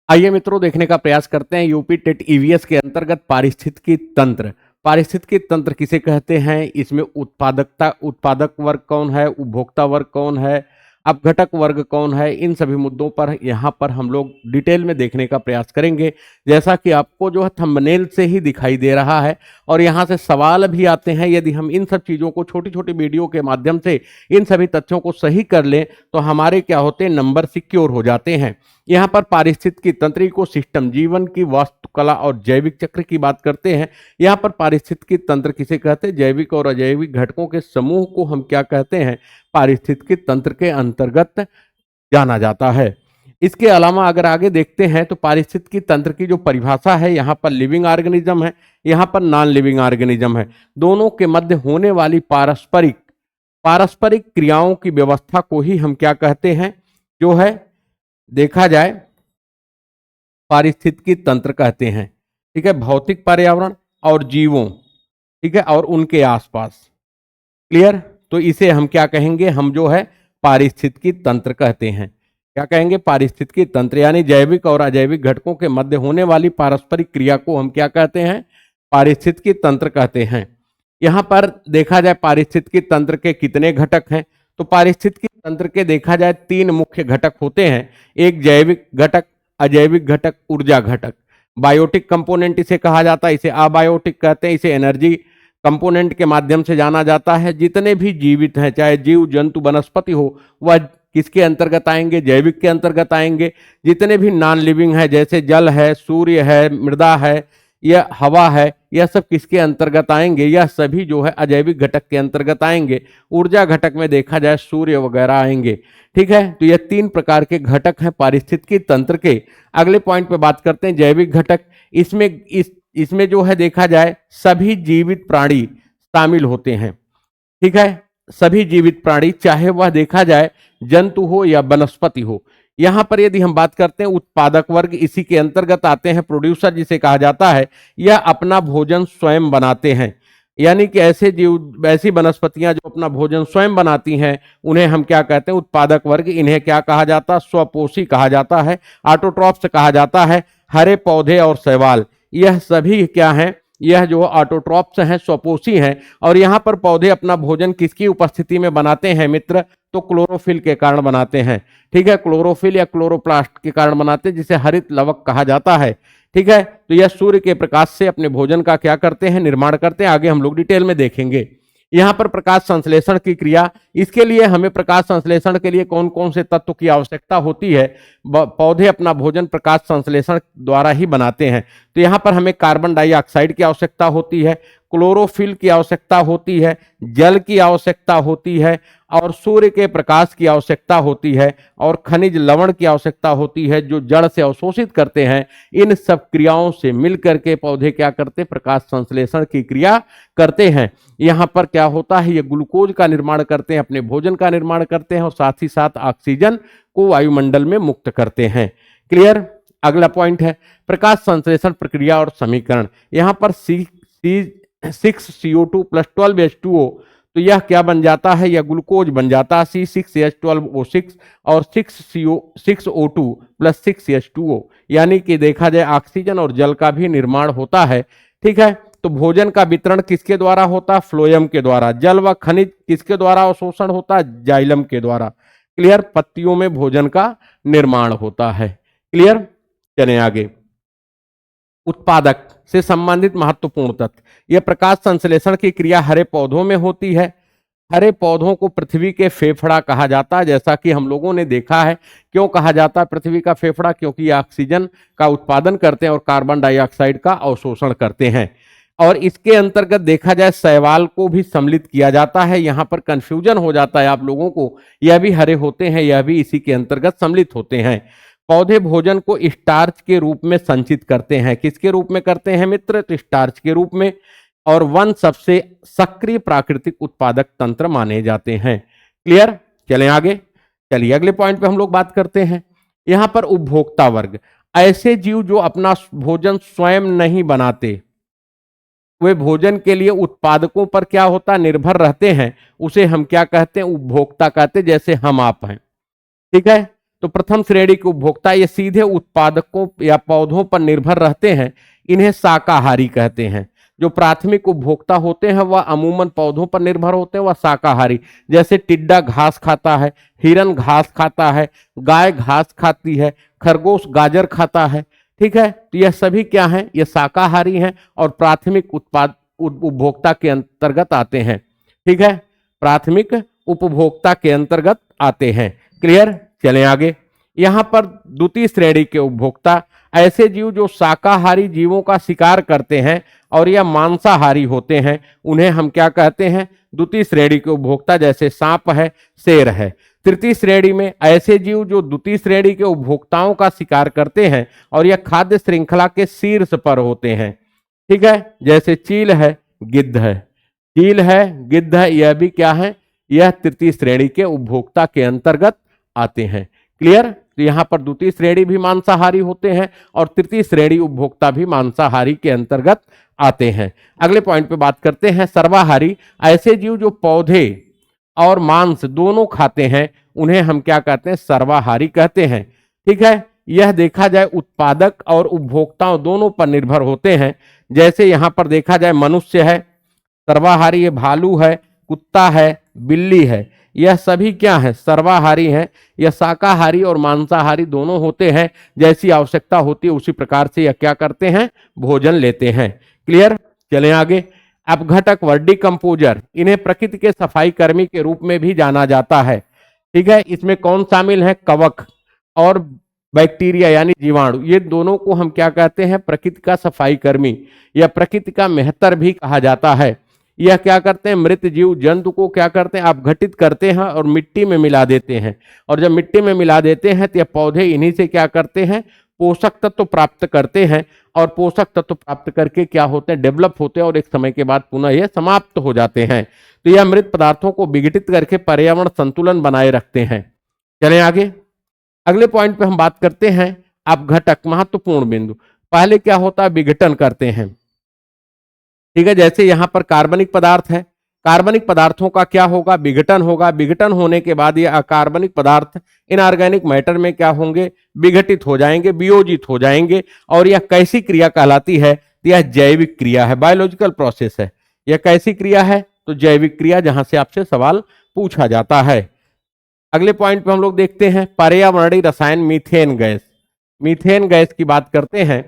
आइए मित्रों, देखने का प्रयास करते हैं यूपी टेट ईवीएस के अंतर्गत पारिस्थितिकी तंत्र। पारिस्थितिकी तंत्र किसे कहते हैं, इसमें उत्पादक वर्ग कौन है, उपभोक्ता वर्ग कौन है, अपघटक वर्ग कौन है, इन सभी मुद्दों पर यहाँ पर हम लोग डिटेल में देखने का प्रयास करेंगे। जैसा कि आपको जो है थंबनेल से ही दिखाई दे रहा है, और यहाँ से सवाल भी आते हैं। यदि हम इन सब चीज़ों को छोटी छोटी वीडियो के माध्यम से इन सभी तथ्यों को सही कर लें तो हमारे क्या होते हैं, नंबर सिक्योर हो जाते हैं। यहाँ पर पारिस्थितिकी तंत्र को सिस्टम, जीवन की वास्तुकला और जैविक चक्र की बात करते हैं। यहाँ पर पारिस्थितिकी तंत्र किसे कहते हैं, जैविक और अजैविक घटकों के समूह को हम क्या कहते हैं, पारिस्थितिकी तंत्र के अंतर्गत जाना जाता है। इसके अलावा अगर आगे देखते हैं तो पारिस्थितिकी तंत्र की जो परिभाषा है, यहाँ पर लिविंग ऑर्गेनिज्म है, यहाँ पर नॉन लिविंग ऑर्गेनिज्म है। दोनों के मध्य होने वाली पारस्परिक क्रियाओं की व्यवस्था को ही हम क्या कहते हैं, जो है देखा जाए पारिस्थितिकी तंत्र कहते हैं। ठीक है, भौतिक पर्यावरण और जीवों, ठीक है, और उनके आसपास। क्लियर? तो इसे हम क्या कहेंगे, हम जो है पारिस्थितिकी तंत्र कहते हैं। क्या कहेंगे, पारिस्थितिकी तंत्र, यानी जैविक और अजैविक घटकों के मध्य होने वाली पारस्परिक क्रिया को हम क्या कहते हैं, पारिस्थितिकी तंत्र कहते हैं। यहाँ पर देखा जाए पारिस्थितिकी तंत्र के कितने घटक हैं, तो पारिस्थितिकी तंत्र के देखा जाए 3 मुख्य घटक होते हैं। एक जैविक घटक, अजैविक घटक, ऊर्जा घटक। बायोटिक कंपोनेंट इसे कहा जाता है, इसे अबायोटिक कहते हैं, इसे एनर्जी कंपोनेंट के माध्यम से जाना जाता है। जितने भी जीवित हैं, चाहे जीव जंतु वनस्पति हो, वह किसके अंतर्गत आएंगे, जैविक के अंतर्गत आएंगे। जितने भी नॉन लिविंग है, जैसे जल है, सूर्य है, मृदा है, यह हवा है, यह सब किसके अंतर्गत आएंगे, यह सभी जो है अजैविक घटक के अंतर्गत आएंगे। ऊर्जा घटक में देखा जाए सूर्य वगैरह आएंगे। ठीक है, तो यह 3 प्रकार के घटक हैं पारिस्थितिकी तंत्र के। अगले पॉइंट पे बात करते हैं जैविक घटक। इसमें जो है देखा जाए सभी जीवित प्राणी शामिल होते हैं। ठीक है, सभी जीवित प्राणी, चाहे वह देखा जाए जंतु हो या वनस्पति हो। यहां पर यदि हम बात करते हैं उत्पादक वर्ग, इसी के अंतर्गत आते हैं। प्रोड्यूसर जिसे कहा जाता है, यह अपना भोजन स्वयं बनाते हैं। यानी कि ऐसे जीव, ऐसी वनस्पतियां जो अपना भोजन स्वयं बनाती हैं, उन्हें हम क्या कहते हैं, उत्पादक वर्ग। इन्हें क्या कहा जाता है, स्वपोषी कहा जाता है, ऑटोट्रॉफ्स कहा जाता है। हरे पौधे और शैवाल, यह सभी क्या हैं, यह जो ऑटोट्रॉप्स हैं, स्वपोषी हैं। और यहाँ पर पौधे अपना भोजन किसकी उपस्थिति में बनाते हैं मित्र, तो क्लोरोफिल के कारण बनाते हैं। ठीक है, क्लोरोफिल या क्लोरोप्लास्ट के कारण बनाते हैं, जिसे हरित लवक कहा जाता है। ठीक है, तो यह सूर्य के प्रकाश से अपने भोजन का क्या करते हैं, निर्माण करते हैं। आगे हम लोग डिटेल में देखेंगे। यहाँ पर प्रकाश संश्लेषण की क्रिया, इसके लिए हमें प्रकाश संश्लेषण के लिए कौन कौन से तत्व की आवश्यकता होती है। पौधे अपना भोजन प्रकाश संश्लेषण द्वारा ही बनाते हैं। तो यहाँ पर हमें कार्बन डाइऑक्साइड की आवश्यकता होती है, क्लोरोफिल की आवश्यकता होती है, जल की आवश्यकता होती है, और सूर्य के प्रकाश की आवश्यकता होती है, और खनिज लवण की आवश्यकता होती है, जो जड़ से अवशोषित करते हैं। इन सब क्रियाओं से मिलकर के पौधे क्या करते, प्रकाश संश्लेषण की क्रिया करते हैं। यहाँ पर क्या होता है, ये ग्लूकोज का निर्माण करते हैं, अपने भोजन का निर्माण करते हैं, और साथ ही साथ ऑक्सीजन को वायुमंडल में मुक्त करते हैं। क्लियर? अगला पॉइंट है प्रकाश संश्लेषण प्रक्रिया और समीकरण। यहाँ पर C6CO2 + 12H2O, तो यह क्या बन जाता है, यह ग्लूकोज बन जाता है, C6H12O6 और 6O2 + 6H2O। यानी कि देखा जाए ऑक्सीजन और जल का भी निर्माण होता है। ठीक है, तो भोजन का वितरण किसके द्वारा होता है, फ्लोएम के द्वारा। जल व खनिज किसके द्वारा अवशोषण होता है, जाइलम के द्वारा। क्लियर? पत्तियों में भोजन का निर्माण होता है। क्लियर? चलें आगे। उत्पादक से संबंधित महत्वपूर्ण तथ्य, यह प्रकाश संश्लेषण की क्रिया हरे पौधों में होती है। हरे पौधों को पृथ्वी के फेफड़ा कहा जाता है, जैसा कि हम लोगों ने देखा है। क्यों कहा जाता है पृथ्वी का फेफड़ा, क्योंकि ये ऑक्सीजन का उत्पादन करते हैं और कार्बन डाइऑक्साइड का अवशोषण करते हैं। और इसके अंतर्गत देखा जाए शैवाल को भी सम्मिलित किया जाता है। यहाँ पर कंफ्यूजन हो जाता है आप लोगों को, यह भी हरे होते हैं, यह भी इसी के अंतर्गत सम्मिलित होते हैं। पौधे भोजन को स्टार्च के रूप में संचित करते हैं। किसके रूप में करते हैं मित्र, तो स्टार्च के रूप में। और वन सबसे सक्रिय प्राकृतिक उत्पादक तंत्र माने जाते हैं। क्लियर? चलें आगे। चलिए अगले पॉइंट पे हम लोग बात करते हैं। यहां पर उपभोक्ता वर्ग, ऐसे जीव जो अपना भोजन स्वयं नहीं बनाते, वे भोजन के लिए उत्पादकों पर क्या होता, निर्भर रहते हैं, उसे हम क्या कहते हैं, उपभोक्ता कहते हैं, जैसे हम आप हैं। ठीक है, तो प्रथम श्रेणी के उपभोक्ता ये सीधे उत्पादकों या पौधों पर निर्भर रहते हैं, इन्हें शाकाहारी कहते हैं। जो प्राथमिक उपभोक्ता होते हैं वह अमूमन पौधों पर निर्भर होते हैं, वह शाकाहारी। जैसे टिड्डा घास खाता है, हिरन घास खाता है, गाय घास खाती है, खरगोश गाजर खाता है। ठीक है, तो यह सभी क्या हैं, ये शाकाहारी हैं और प्राथमिक उत्पाद उपभोक्ता के अंतर्गत आते हैं। ठीक है, प्राथमिक उपभोक्ता के अंतर्गत आते हैं। क्लियर, चलें आगे। यहां पर द्वितीय श्रेणी के उपभोक्ता ऐसे जीव जो शाकाहारी जीवों का शिकार करते हैं और यह मांसाहारी होते हैं, उन्हें हम क्या कहते हैं, द्वितीय श्रेणी के उपभोक्ता। जैसे सांप है, शेर है। तृतीय श्रेणी में ऐसे जीव जो द्वितीय श्रेणी के उपभोक्ताओं का शिकार करते हैं और यह खाद्य श्रृंखला के शीर्ष पर होते हैं। ठीक है, जैसे चील है, गिद्ध है। चील है, गिद्ध है, यह भी क्या है, यह तृतीय श्रेणी के उपभोक्ता के अंतर्गत आते हैं। क्लियर, तो यहां पर द्वितीय श्रेणी भी मांसाहारी होते हैं और तृतीय श्रेणी उपभोक्ता भी मांसाहारी के अंतर्गत आते हैं। अगले पॉइंट पे बात करते हैं, सर्वाहारी ऐसे जीव जो पौधे और मांस दोनों खाते हैं, उन्हें हम क्या कहते हैं, सर्वाहारी कहते हैं। ठीक है, यह देखा जाए उत्पादक और उपभोक्ताओं दोनों पर निर्भर होते हैं। जैसे यहां पर देखा जाए मनुष्य है सर्वाहारी, है भालू है, कुत्ता है, बिल्ली है, यह सभी क्या है, सर्वाहारी हैं। यह शाकाहारी और मांसाहारी दोनों होते हैं। जैसी आवश्यकता होती है उसी प्रकार से यह क्या करते हैं, भोजन लेते हैं। क्लियर, चलें आगे। अपघटक वर्डी कंपोजर, इन्हें प्रकृति के सफाई कर्मी के रूप में भी जाना जाता है। ठीक है, इसमें कौन शामिल है, कवक और बैक्टीरिया यानी जीवाणु, ये दोनों को हम क्या कहते हैं, प्रकृति का सफाई कर्मी या प्रकृति का मेहतर भी कहा जाता है। यह क्या करते हैं, मृत जीव जंतु को क्या करते हैं, अपघटित करते हैं और मिट्टी में मिला देते हैं। और जब मिट्टी में मिला देते हैं तो यह पौधे इन्हीं से क्या करते हैं, पोषक तत्व प्राप्त करते हैं और पोषक तत्व प्राप्त करके क्या होते हैं, डेवलप होते हैं और एक समय के बाद पुनः यह समाप्त हो जाते हैं। तो यह मृत पदार्थों को विघटित करके पर्यावरण संतुलन बनाए रखते हैं। चलें आगे। अगले पॉइंट पे हम बात करते हैं अपघटक, महत्वपूर्ण बिंदु। पहले क्या होता है, विघटन करते हैं। ठीक है, जैसे यहां पर कार्बनिक पदार्थ है, कार्बनिक पदार्थों का क्या होगा, विघटन होगा। विघटन होने के बाद ये अकार्बनिक पदार्थ इनऑर्गेनिक मैटर में क्या होंगे, विघटित हो जाएंगे, वियोजित हो जाएंगे। और यह कैसी क्रिया कहलाती है, यह जैविक क्रिया है, बायोलॉजिकल प्रोसेस है। यह कैसी क्रिया है, तो जैविक क्रिया, जहां से आपसे सवाल पूछा जाता है। अगले पॉइंट पे हम लोग देखते हैं पर्यावरणीय रसायन मीथेन गैस। मीथेन गैस की बात करते हैं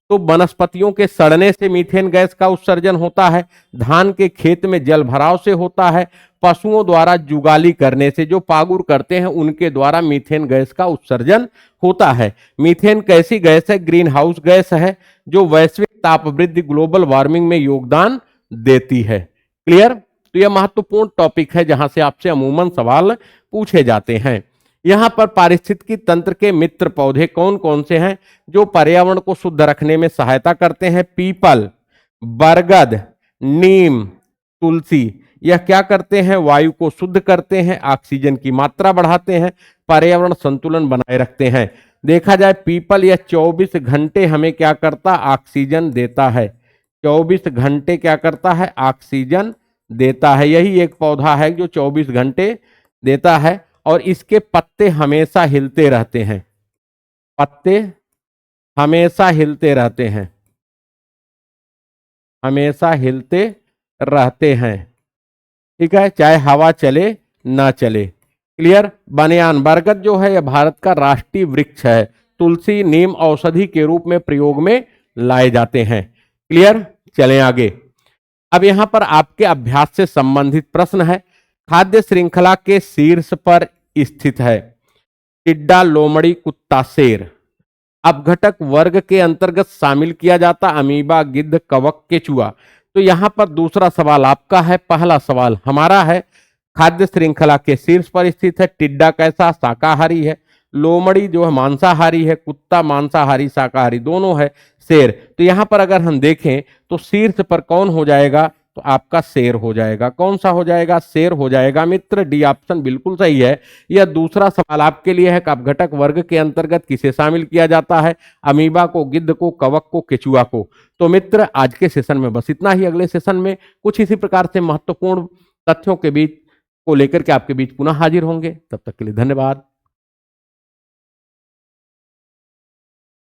तो वनस्पतियों के सड़ने से मीथेन गैस का उत्सर्जन होता है। धान के खेत में जल भराव से होता है। पशुओं द्वारा जुगाली करने से, जो पागुर करते हैं उनके द्वारा मीथेन गैस का उत्सर्जन होता है। मीथेन कैसी गैस है, ग्रीन हाउस गैस है जो वैश्विक ताप वृद्धि ग्लोबल वार्मिंग में योगदान देती है। क्लियर, तो यह महत्वपूर्ण टॉपिक है जहां से आपसे अमूमन सवाल पूछे जाते हैं। यहां पर पारिस्थितिकी तंत्र के मित्र पौधे कौन कौन से हैं जो पर्यावरण को शुद्ध रखने में सहायता करते हैं, पीपल, बरगद, नीम, तुलसी। यह क्या करते हैं, वायु को शुद्ध करते हैं, ऑक्सीजन की मात्रा बढ़ाते हैं, पर्यावरण संतुलन बनाए रखते हैं। देखा जाए पीपल यह 24 घंटे हमें क्या करता, ऑक्सीजन देता है। 24 घंटे क्या करता है, ऑक्सीजन देता है। यही एक पौधा है जो 24 घंटे देता है और इसके पत्ते हमेशा हिलते रहते हैं। पत्ते हमेशा हिलते रहते हैं, हमेशा हिलते रहते हैं। ठीक है, चाहे हवा चले ना चले। क्लियर, बनियान, बरगद जो है यह भारत का राष्ट्रीय वृक्ष है। तुलसी, नीम औषधि के रूप में प्रयोग में लाए जाते हैं। क्लियर, चलें आगे। अब यहां पर आपके अभ्यास से संबंधित प्रश्न है। खाद्य श्रृंखला के शीर्ष पर स्थित है टिड्डा, लोमड़ी, कुत्ता, शेर। अपघटक वर्ग के अंतर्गत शामिल किया जाता अमीबा, गिद्ध, कवक, केचुआ। तो यहां पर दूसरा सवाल आपका है, पहला सवाल हमारा है। खाद्य श्रृंखला के शीर्ष पर स्थित है टिड्डा, कैसा, शाकाहारी है। लोमड़ी जो है मांसाहारी है। कुत्ता मांसाहारी शाकाहारी दोनों है। शेर, तो यहां पर अगर हम देखें तो शीर्ष पर कौन हो जाएगा, तो आपका शेर हो जाएगा। कौन सा हो जाएगा, शेर हो जाएगा मित्र। डी ऑप्शन बिल्कुल सही है। यह दूसरा सवाल आपके लिए है कि अपघटक वर्ग के अंतर्गत किसे शामिल किया जाता है, अमीबा को, गिद्ध को, कवक को, केचुआ को। तो मित्र आज के सेशन में बस इतना ही। अगले सेशन में कुछ इसी प्रकार से महत्वपूर्ण तथ्यों के बीच को लेकर के आपके बीच पुनः हाजिर होंगे। तब तक के लिए धन्यवाद।